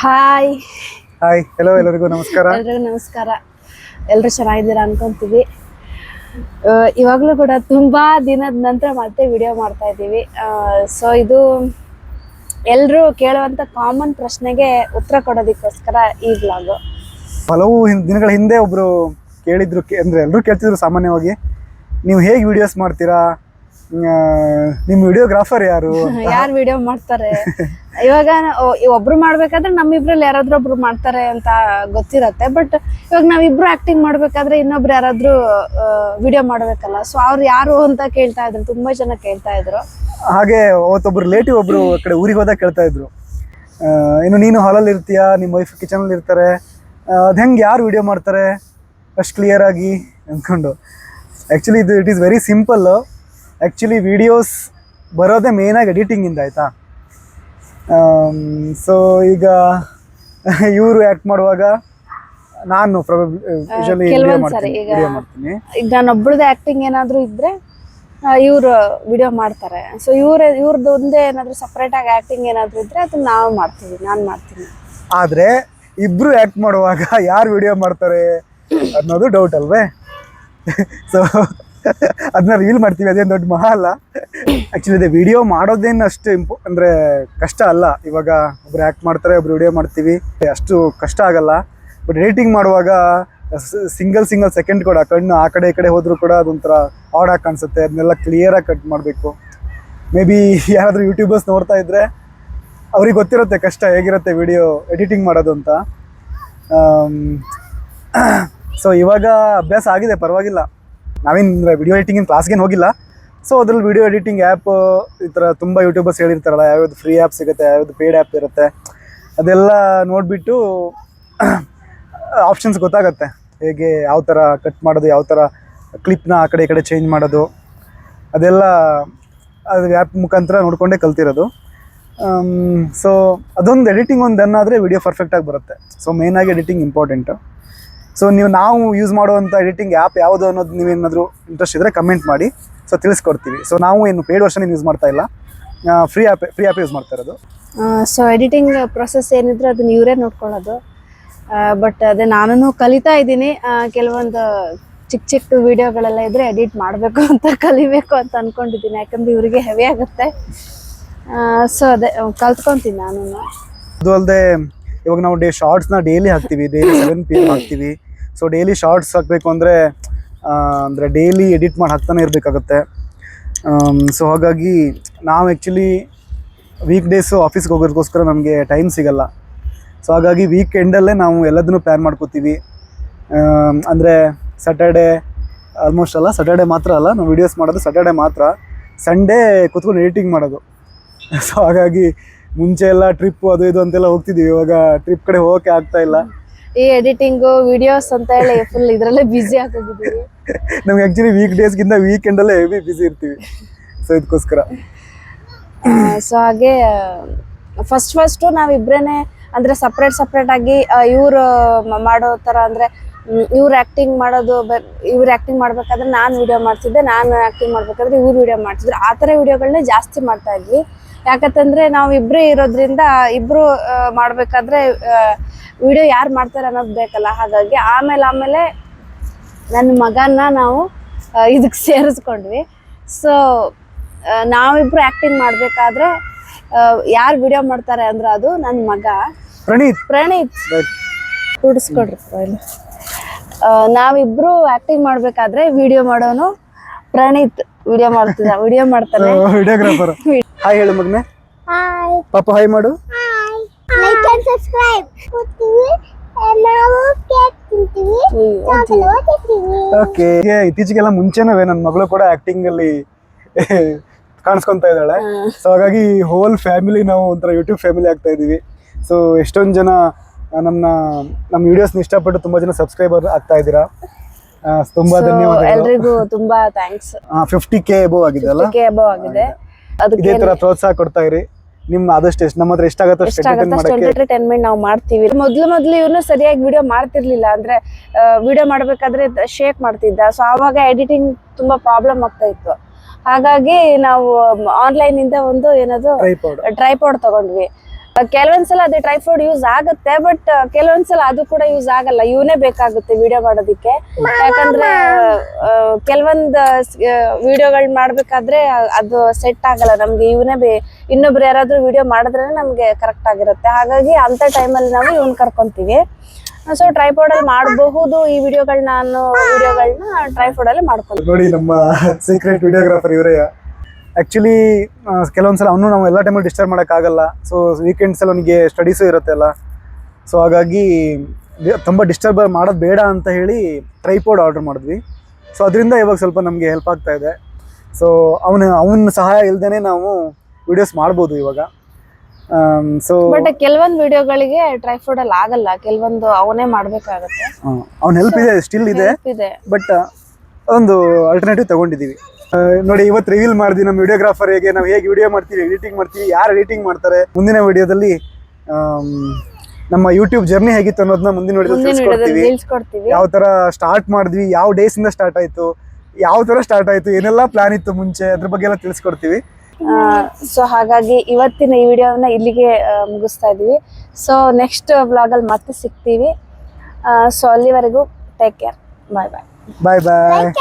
Hi hi hello ಎಲ್ಲರಿಗೂ ನಮಸ್ಕಾರ. ಎಲ್ರಿಗೂ ನಮಸ್ಕಾರ. ಎಲ್ಲರೂ ಚೆನ್ನಾಗಿದ್ದೀರಾ ಅನ್ಕೊಂತೀವಿ. ಇವಾಗಲೂ ಕೂಡ ತುಂಬಾ ದಿನದ ನಂತರ ಮತ್ತೆ ವಿಡಿಯೋ ಮಾಡ್ತಾ ಇದ್ದೀವಿ. ಸೊ ಇದು ಎಲ್ಲರೂ ಕೇಳುವಂತ ಕಾಮನ್ ಪ್ರಶ್ನೆಗೆ ಉತ್ತರ ಕೊಡೋದಕ್ಕೋಸ್ಕರ ಈ ವ್ಲಾಗ್. ಹಲವು ದಿನಗಳ ಹಿಂದೆ ಒಬ್ರು ಕೇಳಿದ್ರು, ಅಂದ್ರೆ ಎಲ್ಲರೂ ಕೇಳ್ತಿದ್ರು ಸಾಮಾನ್ಯವಾಗಿ, ನೀವು ಹೇಗೆ ವಿಡಿಯೋಸ್ ಮಾಡ್ತೀರಾ, ನಿಮ್ಮ ವಿಡಿಯೋಗ್ರಾಫರ್ ಯಾರು ವಿಡಿಯೋ ಮಾಡ್ತಾರೆ. ಇವಾಗ ಒಬ್ರು ಮಾಡ್ಬೇಕಾದ್ರೆ ನಮ್ಮಿಬ್ರಲ್ಲಿ ಯಾರಾದ್ರೂ ಒಬ್ರು ಮಾಡ್ತಾರೆ ಅಂತ ಗೊತ್ತಿರತ್ತೆ. ಬಟ್ ಇವಾಗ ನಾವಿಬ್ರು ಆಕ್ಟಿಂಗ್ ಮಾಡ್ಬೇಕಾದ್ರೆ ಇನ್ನೊಬ್ರು ಯಾರಾದ್ರೂ ವಿಡಿಯೋ ಮಾಡ್ಬೇಕಲ್ಲ, ಸೊ ಅವ್ರು ಯಾರು ಅಂತ ಕೇಳ್ತಾ ಇದ್ರು, ತುಂಬಾ ಜನ ಕೇಳ್ತಾ ಇದ್ರು. ಹಾಗೆ ಅವತ್ತೊಬ್ರು ರಿಲೇಟಿವ್ ಒಬ್ರು ಕಡೆ ಊರಿಗೆ ಹೋದಾಗ ಕೇಳ್ತಾ ಇದ್ರು, ಇನ್ನು ನೀನು ಹಾಲಲ್ಲಿ ಇರ್ತೀಯಾ, ನಿಮ್ಮ ವೈಫ್ ಕಿಚನಲ್ಲಿ ಇರ್ತಾರೆ, ಅದು ಹೆಂಗೆ ಯಾರು ವಿಡಿಯೋ ಮಾಡ್ತಾರೆ ಅಷ್ಟು ಕ್ಲಿಯರ್ ಆಗಿ ಅಂದ್ಕೊಂಡು. Actually it is very simple. Actually videos ಬರೋದೇ ಮೇಯ್ನಾಗಿ ಎಡಿಟಿಂಗಿಂದ, ಆಯಿತಾ. ಸೊ ಈಗ ಇವರು ಆ್ಯಕ್ಟ್ ಮಾಡುವಾಗ ನಾನು ಯೂಶಲಿ ವಿಡಿಯೋ ಮಾಡ್ತೀನಿ. ಈಗ ನಾನೊಬ್ಳದ್ದು ಆ್ಯಕ್ಟಿಂಗ್ ಏನಾದರೂ ಇದ್ದರೆ ಇವರು ವಿಡಿಯೋ ಮಾಡ್ತಾರೆ. ಸೊ ಇವ್ರದ್ದು ಒಂದೇ ಏನಾದರೂ ಸಪ್ರೇಟಾಗಿ ಆ್ಯಕ್ಟಿಂಗ್ ಏನಾದರೂ ಇದ್ದರೆ ಅದನ್ನ ನಾನು ಮಾಡ್ತೀನಿ. ಆದರೆ ಇಬ್ಬರು ಆ್ಯಕ್ಟ್ ಮಾಡುವಾಗ ಯಾರು ವಿಡಿಯೋ ಮಾಡ್ತಾರೆ ಅನ್ನೋದು ಡೌಟ್ ಅಲ್ವೇ. ಸೊ ಅದನ್ನ ರೀಲ್ ಮಾಡ್ತೀವಿ, ಅದೇನು ದೊಡ್ಡ ಮಹಾ ಅಲ್ಲ. ಆ್ಯಕ್ಚುಲಿ ಇದೆ ವಿಡಿಯೋ ಮಾಡೋದೇನು ಅಷ್ಟು ಅಂದರೆ ಕಷ್ಟ ಅಲ್ಲ. ಇವಾಗ ಒಬ್ರು ಆ್ಯಕ್ಟ್ ಮಾಡ್ತಾರೆ, ಒಬ್ರು ವಿಡಿಯೋ ಮಾಡ್ತೀವಿ, ಅಷ್ಟು ಕಷ್ಟ ಆಗಲ್ಲ. ಬಟ್ ಎಡಿಟಿಂಗ್ ಮಾಡುವಾಗ ಸಿಂಗಲ್ ಸೆಕೆಂಡ್ ಕೂಡ ಕಣ್ಣು ಆ ಕಡೆ ಈ ಕಡೆ ಹೋದರೂ ಕೂಡ ಅದೊಂಥರ ಆಡಾಗಿ ಕಾಣಿಸುತ್ತೆ. ಅದನ್ನೆಲ್ಲ ಕ್ಲಿಯರಾಗಿ ಕಟ್ ಮಾಡಬೇಕು. ಮೇ ಬಿ ಯಾರಾದರೂ ಯೂಟ್ಯೂಬರ್ಸ್ ನೋಡ್ತಾ ಇದ್ದರೆ ಅವ್ರಿಗೆ ಗೊತ್ತಿರುತ್ತೆ ಕಷ್ಟ ಹೇಗಿರುತ್ತೆ ವಿಡಿಯೋ ಎಡಿಟಿಂಗ್ ಮಾಡೋದು ಅಂತ. ಸೊ ಇವಾಗ ಅಭ್ಯಾಸ ಆಗಿದೆ, ಪರವಾಗಿಲ್ಲ. ನಾವೇನು ವಿಡಿಯೋ ಎಡಿಟಿಂಗಿನ ಕ್ಲಾಸ್ಗೇನು ಹೋಗಿಲ್ಲ. ಸೊ ಅದ್ರಲ್ಲಿ ವಿಡಿಯೋ ಎಡಿಟಿಂಗ್ ಆ್ಯಪ್ ಈ ಥರ ತುಂಬ ಯೂಟ್ಯೂಬರ್ಸ್ ಹೇಳಿರ್ತಾರಲ್ಲ, ಯಾವ್ಯಾವುದು ಫ್ರೀ ಆ್ಯಪ್ ಸಿಗುತ್ತೆ, ಯಾವ್ಯಾವುದು ಪೇಯ್ಡ್ ಆ್ಯಪ್ ಇರುತ್ತೆ, ಅದೆಲ್ಲ ನೋಡಿಬಿಟ್ಟು ಆಪ್ಷನ್ಸ್ ಗೊತ್ತಾಗತ್ತೆ, ಹೇಗೆ ಯಾವ ಥರ ಕಟ್ ಮಾಡೋದು, ಯಾವ ಥರ ಕ್ಲಿಪ್ನ ಆ ಕಡೆ ಈ ಕಡೆ ಚೇಂಜ್ ಮಾಡೋದು, ಅದೆಲ್ಲ ಅದು ಆ್ಯಪ್ ಮುಖಾಂತರ ನೋಡಿಕೊಂಡೇ ಕಲ್ತಿರೋದು. ಸೊ ಅದೊಂದು ಎಡಿಟಿಂಗ್ ಒಂದು ಡನ್ ಆದರೆ ವಿಡಿಯೋ ಪರ್ಫೆಕ್ಟಾಗಿ ಬರುತ್ತೆ. ಸೊ ಮೇಯ್ನಾಗಿ ಎಡಿಟಿಂಗ್ ಇಂಪಾರ್ಟೆಂಟು. ಸೊ ನಾವು ಯೂಸ್ ಮಾಡುವಂಥ ಎಡಿಟಿಂಗ್ ಆ್ಯಪ್ ಯಾವುದು ಅನ್ನೋದು ನೀವೇನಾದರೂ ಇಂಟ್ರೆಸ್ಟ್ ಇದ್ದರೆ ಕಮೆಂಟ್ ಮಾಡಿ, ಸೊ ತಿಳಿಸ್ಕೊಡ್ತೀವಿ. ಸೊ ನಾವು ಏನು ಪೇಯ್ಡ್ ವರ್ಷನ್ ಯೂಸ್ ಮಾಡ್ತಾ ಇಲ್ಲ, ಫ್ರೀ ಆ್ಯಪ್ ಯೂಸ್ ಮಾಡ್ತಾ ಇರೋದು. ಸೊ ಎಡಿಟಿಂಗ್ ಪ್ರೊಸೆಸ್ ಏನಿದ್ರೆ ಅದನ್ನ ಇವರೇ ನೋಡ್ಕೊಳ್ಳೋದು. ಬಟ್ ಅದೇ ನಾನು ಕಲಿತಾ ಇದ್ದೀನಿ. ಕೆಲವೊಂದು ಚಿಕ್ಕ ವಿಡಿಯೋಗಳೆಲ್ಲ ಇದ್ರೆ ಎಡಿಟ್ ಮಾಡಬೇಕು ಅಂತ ಕಲಿಬೇಕು ಅಂತ ಅಂದ್ಕೊಂಡಿದ್ದೀನಿ, ಯಾಕಂದ್ರೆ ಇವರಿಗೆ ಹೆವಿ ಆಗುತ್ತೆ. ಸೊ ಅದೇ ಕಲ್ತ್ಕೊತೀನಿ ನಾನು. ಅದು ಅಲ್ಲದೆ ಇವಾಗ ನಾವು ಶಾರ್ಟ್ಸ್ನ ಡೈಲಿ ಹಾಕ್ತೀವಿ, ಡೈಲಿ 7 PM ಹಾಕ್ತೀವಿ. ಸೊ ಡೈಲಿ ಶಾರ್ಟ್ಸ್ ಹಾಕಬೇಕು ಅಂದರೆ ಡೈಲಿ ಎಡಿಟ್ ಮಾಡಿ ಹಾಕ್ತಾನೆ ಇರಬೇಕಾಗುತ್ತೆ. ಸೊ ಹಾಗಾಗಿ ನಾವು ಆ್ಯಕ್ಚುಲಿ ವೀಕ್ ಡೇಸು ಆಫೀಸ್ಗೆ ಹೋಗೋದಕ್ಕೋಸ್ಕರ ನಮಗೆ ಟೈಮ್ ಸಿಗಲ್ಲ. ಸೊ ಹಾಗಾಗಿ ವೀಕೆಂಡಲ್ಲೇ ನಾವು ಎಲ್ಲದನ್ನೂ ಪ್ಲ್ಯಾನ್ ಮಾಡ್ಕೋತೀವಿ. ಅಂದರೆ ಸ್ಯಾಟರ್ಡೆ ಮಾತ್ರ ಅಲ್ಲ ನಾವು ವೀಡಿಯೋಸ್ ಮಾಡೋದು, ಸ್ಯಾಟರ್ಡೆ ಮಾತ್ರ. ಸಂಡೇ ಕೂತ್ಕೊಂಡು ಎಡಿಟಿಂಗ್ ಮಾಡೋದು. ಸೊ ಹಾಗಾಗಿ ಮುಂಚೆ ಎಲ್ಲ ಟ್ರಿಪ್ಪು ಅದು ಇದು ಅಂತೆಲ್ಲ ಹೋಗ್ತಿದ್ದೀವಿ, ಇವಾಗ ಟ್ರಿಪ್ ಕಡೆ ಹೋಗೋಕ್ಕೆ ಆಗ್ತಾ ಇಲ್ಲ. ಈ ಎಡಿಟಿಂಗು ವಿಡಿಯೋಸ್ ಅಂತ ಹೇಳಿ ಫುಲ್ ಇದರಲ್ಲೇ ಬ್ಯುಸಿ ಆಗೋಗಿದ್ದೀವಿ. ನಮ್ಗೆ ಆ್ಯಕ್ಚುಲಿ ವೀಕ್ ಡೇಸ್ಗಿಂತ ವೀಕೆಂಡಲ್ಲೇ ಹೆವಿ ಬ್ಯುಸಿ ಇರ್ತೀವಿ. ಸೊ ಇದಕ್ಕೋಸ್ಕರ ಸೊ ಹಾಗೆ ಫಸ್ಟು ನಾವಿಬ್ರೇನೆ ಅಂದರೆ ಸಪ್ರೇಟ್ ಆಗಿ ಇವರು ಮಾಡೋ ಥರ, ಅಂದರೆ ಇವ್ರು ಆ್ಯಕ್ಟಿಂಗ್ ಮಾಡೋದು, ಇವ್ರು ಆ್ಯಕ್ಟಿಂಗ್ ಮಾಡ್ಬೇಕಾದ್ರೆ ನಾನು ವಿಡಿಯೋ ಮಾಡ್ತಿದ್ದೆ, ನಾನು ಆ್ಯಕ್ಟಿಂಗ್ ಮಾಡ್ಬೇಕಾದ್ರೆ ಇವ್ರು ವಿಡಿಯೋ ಮಾಡ್ತಿದ್ರು. ಆ ಥರ ವಿಡಿಯೋಗಳನ್ನೇ ಜಾಸ್ತಿ ಮಾಡ್ತಾ ಇದ್ವಿ. ಯಾಕಂತಂದರೆ ನಾವು ಇಬ್ಬರೇ ಇರೋದ್ರಿಂದ ಇಬ್ಬರು ಮಾಡಬೇಕಾದ್ರೆ ವಿಡಿಯೋ ಯಾರು ಮಾಡ್ತಾರೆ ಅನ್ನೋದು ಬೇಕಲ್ಲ. ಹಾಗಾಗಿ ಆಮೇಲೆ ನನ್ನ ಮಗನ ನಾವು ಇದಕ್ಕೆ ಸೇರಿಸ್ಕೊಂಡ್ವಿ. ಸೊ ನಾವಿಬ್ರು ಆ್ಯಕ್ಟಿಂಗ್ ಮಾಡಬೇಕಾದ್ರೆ ಯಾರು ವಿಡಿಯೋ ಮಾಡ್ತಾರೆ ಅಂದ್ರೆ ಅದು ನನ್ನ ಮಗ ಪ್ರಣೀತ್. ಕೂಡಿಸ್ಕೊಡ್ರಿ. ನಾವಿಬ್ರು ಆ್ಯಕ್ಟಿಂಗ್ ಮಾಡಬೇಕಾದ್ರೆ ವಿಡಿಯೋ ಮಾಡೋನು ಪ್ರಣೀತ್ ವಿಡಿಯೋ ಮಾಡ್ತಾನೆ. ವಿಡಿಯೋಗ್ರಾಫರ್. ಹಾಯ್ ಹೇಳು ಮಗನೇ. ಹಾಯ್ ಪಾಪ ಹಾಯ್ ಮಾಡು. ಹಾಯ್ ಲೈಕ್ ಅಂಡ್ ಸಬ್ಸ್ಕ್ರೈಬ್ ಮಾಡ್ತೀವಿ. ನಾವು ಕೇಕ್ ತಿಂತೀವಿ, ಚಾಕ್ಲೇಟ್ ತಿಂತೀವಿ. ಓಕೆ. ಇತ್ತೀಚೆಗೆಲ್ಲ ಮುಂಚೆನೂ ನನ್ನ ಮಗಳು ಕೂಡ ಆ್ಯಕ್ಟಿಂಗ್ ಅಲ್ಲಿ ಕಾಣಿಸ್ಕೊತಾ ಇದ್ದಾಳೆ. ಸೊ ಹಾಗಾಗಿ ಹೋಲ್ ಫ್ಯಾಮಿಲಿ ನಾವು ಒಂಥರ ಯೂಟ್ಯೂಬ್ ಫ್ಯಾಮಿಲಿ ಆಗ್ತಾ ಇದ್ದೀವಿ. ಸೊ ಎಷ್ಟೊಂದು ಜನ ನಮ್ಮ ವಿಡಿಯೋಸ್ನ ಇಷ್ಟಪಟ್ಟು ತುಂಬ ಜನ ಸಬ್ಸ್ಕ್ರೈಬರ್ ಆಗ್ತಾ ಇದ್ದೀರಾ. ತುಂಬಾ ಧನ್ಯವಾದಗಳು. ಎಲ್ರಿಗೂ ತುಂಬಾ ಥ್ಯಾಂಕ್ಸ್. 50K ಅಬೋವ್ ಆಗಿದೆಲ್ಲ, ಆಗಿದೆ. ಇದೇ ತರ ಪ್ರೋತ್ಸಾಹ ಕೊಡ್ತಾ ಇರಿ. ನಿಮ್ಮ ಆದಷ್ಟು ಎಷ್ಟು ನಮ್ಮ ಹತ್ರ ಎಷ್ಟಾಗತ್ತೋ ಎಂಟರ್ಟೈನ್ಮೆಂಟ್ ನಾವು ಮಾಡ್ತೀವಿ. ಮೊದಲು ಇವನು ಸರಿಯಾಗಿ ವಿಡಿಯೋ ಮಾಡ್ತಿರ್ಲಿಲ್ಲ, ಅಂದ್ರೆ ವಿಡಿಯೋ ಮಾಡ್ಬೇಕಾದ್ರೆ ಶೇಕ್ ಮಾಡ್ತಿದ್ದ. ಸೊ ಆವಾಗ ಎಡಿಟಿಂಗ್ ತುಂಬಾ ಪ್ರಾಬ್ಲಮ್ ಆಗ್ತಾ ಇತ್ತು. ಹಾಗಾಗಿ ನಾವು ಆನ್ಲೈನ್ ಇಂದ ಒಂದು ಏನದು ಟ್ರೈಪಾಡ್ ತಗೊಂಡ್ವಿ. ಕೆಲವೊಂದ್ಸಲ ಅದೇ ಟ್ರೈಫೋಡ್ ಯೂಸ್ ಆಗುತ್ತೆ, ಬಟ್ ಕೆಲವೊಂದ್ಸಲ ಅದು ಕೂಡ ಯೂಸ್ ಆಗಲ್ಲ. ಇವನೇ ಬೇಕಾಗುತ್ತೆ ವಿಡಿಯೋ ಮಾಡೋದಿಕ್ಕೆ. ಯಾಕಂದ್ರೆ ಕೆಲವೊಂದು ವಿಡಿಯೋಗಳು ಮಾಡ್ಬೇಕಾದ್ರೆ ಅದು ಸೆಟ್ ಆಗಲ್ಲ ನಮ್ಗೆ. ಇವನೇ ಇನ್ನೊಬ್ರು ಯಾರಾದ್ರೂ ವಿಡಿಯೋ ಮಾಡಿದ್ರೆ ನಮ್ಗೆ ಕರೆಕ್ಟ್ ಆಗಿರುತ್ತೆ. ಹಾಗಾಗಿ ಅಂತ ಟೈಮಲ್ಲಿ ನಾವು ಇವನ್ ಕರ್ಕೊಂತೀವಿ. ಸೊ ಟ್ರೈಪೋಡ್ ಅಲ್ಲಿ ಮಾಡಬಹುದು ಈ ವಿಡಿಯೋಗಳನ್ನ ಟ್ರೈಪೋಡ್ ಅಲ್ಲಿ ಮಾಡ್ಕೊಂಡು. ನೋಡಿ ನಮ್ಮ ಸೀಕ್ರೆಟ್ ವಿಡಿಯೋಗ್ರಾಫರ್ ಇವರೇ. ಆ್ಯಕ್ಚುಲಿ ಕೆಲವೊಂದ್ಸಲ ಅವನು ನಾವು ಎಲ್ಲ ಟೈಮಲ್ಲಿ ಡಿಸ್ಟರ್ಬ್ ಮಾಡೋಕ್ಕಾಗಲ್ಲ. ಸೊ ವೀಕೆಂಡ್ಸಲ್ಲಿ ಅವನಿಗೆ ಸ್ಟಡೀಸು ಇರುತ್ತಲ್ಲ, ಸೊ ಹಾಗಾಗಿ ತುಂಬ ಡಿಸ್ಟರ್ಬ್ ಮಾಡೋದು ಬೇಡ ಅಂತ ಹೇಳಿ ಟ್ರೈಪೋಡ್ ಆರ್ಡರ್ ಮಾಡಿದ್ವಿ. ಸೊ ಅದರಿಂದ ಇವಾಗ ಸ್ವಲ್ಪ ನಮಗೆ ಹೆಲ್ಪ್ ಆಗ್ತಾ ಇದೆ. ಸೊ ಅವನ ಸಹಾಯ ಇಲ್ದೇ ನಾವು ವಿಡಿಯೋಸ್ ಮಾಡ್ಬೋದು ಇವಾಗ. ಸೊ ಬಟ್ ಕೆಲವೊಂದು ವಿಡಿಯೋಗಳಿಗೆ ಟ್ರೈಪೋಡ್ ಅಲ್ಲಿ ಆಗಲ್ಲ, ಕೆಲವೊಂದು ಅವನೇ ಮಾಡ್ಬೇಕಾಗತ್ತೆ. ಅವ್ನ ಹೆಲ್ಪ್ ಇದೆ, ಸ್ಟಿಲ್ ಇದೆ, ಬಟ್ ಒಂದು ಆಲ್ಟರ್ನೇಟಿವ್ ತಗೊಂಡಿದ್ದೀವಿ. ನೋಡಿ ಇವತ್ತು ರಿವೀಲ್ ಮಾಡಿದ್ವಿ ನಮ್ಮ ವಿಡಿಯೋಗ್ರಾಫರ್ ಹೇಗೆ, ನಾವು ಹೇಗೆ ವಿಡಿಯೋ ಮಾಡ್ತೀವಿ, ಎಡಿಟಿಂಗ್ ಮಾಡ್ತೀವಿ, ಯಾರು ಎಡಿಟಿಂಗ್ ಮಾಡ್ತಾರೆ. ಮುಂದಿನ ವಿಡಿಯೋದಲ್ಲಿ ನಮ್ಮ ಯೂಟ್ಯೂಬ್ ಜರ್ನಿ ಹೇಗಿತ್ತು ಅನ್ನೋದನ್ನ ಮುಂದಿನ ವಿಡಿಯೋದಲ್ಲಿ ತಿಳಿಸ್ಕೊಡ್ತೀವಿ. ಯಾವ ತರ ಸ್ಟಾರ್ಟ್ ಮಾಡಿದ್ವಿ, ಯಾವ ಡೇಸ್ ಇಂದ ಸ್ಟಾರ್ಟ್ ಆಯ್ತು, ಯಾವ ತರ ಸ್ಟಾರ್ಟ್ ಆಯ್ತು, ಏನೆಲ್ಲ ಪ್ಲಾನ್ ಇತ್ತು ಮುಂಚೆ, ಅದ್ರ ಬಗ್ಗೆ ಎಲ್ಲ ತಿಳಿಸ್ಕೊಡ್ತೀವಿ. ಸೊ ಹಾಗಾಗಿ ಇವತ್ತಿನ ಈ ವಿಡಿಯೋನ ಇಲ್ಲಿಗೆ ಮುಗಿಸ್ತಾ ಇದೀವಿ. ಸೊ ನೆಕ್ಸ್ಟ್ ವ್ಲಾಗ್ ಅಲ್ಲಿ ಮತ್ತೆ ಸಿಗ್ತೀವಿ. ಸೊ ಅಲ್ಲಿವರೆಗೂ ಟೇಕ್ ಕೇರ್. ಬಾಯ್ ಬಾಯ್. ಬಾಯ್ ಬಾಯ್.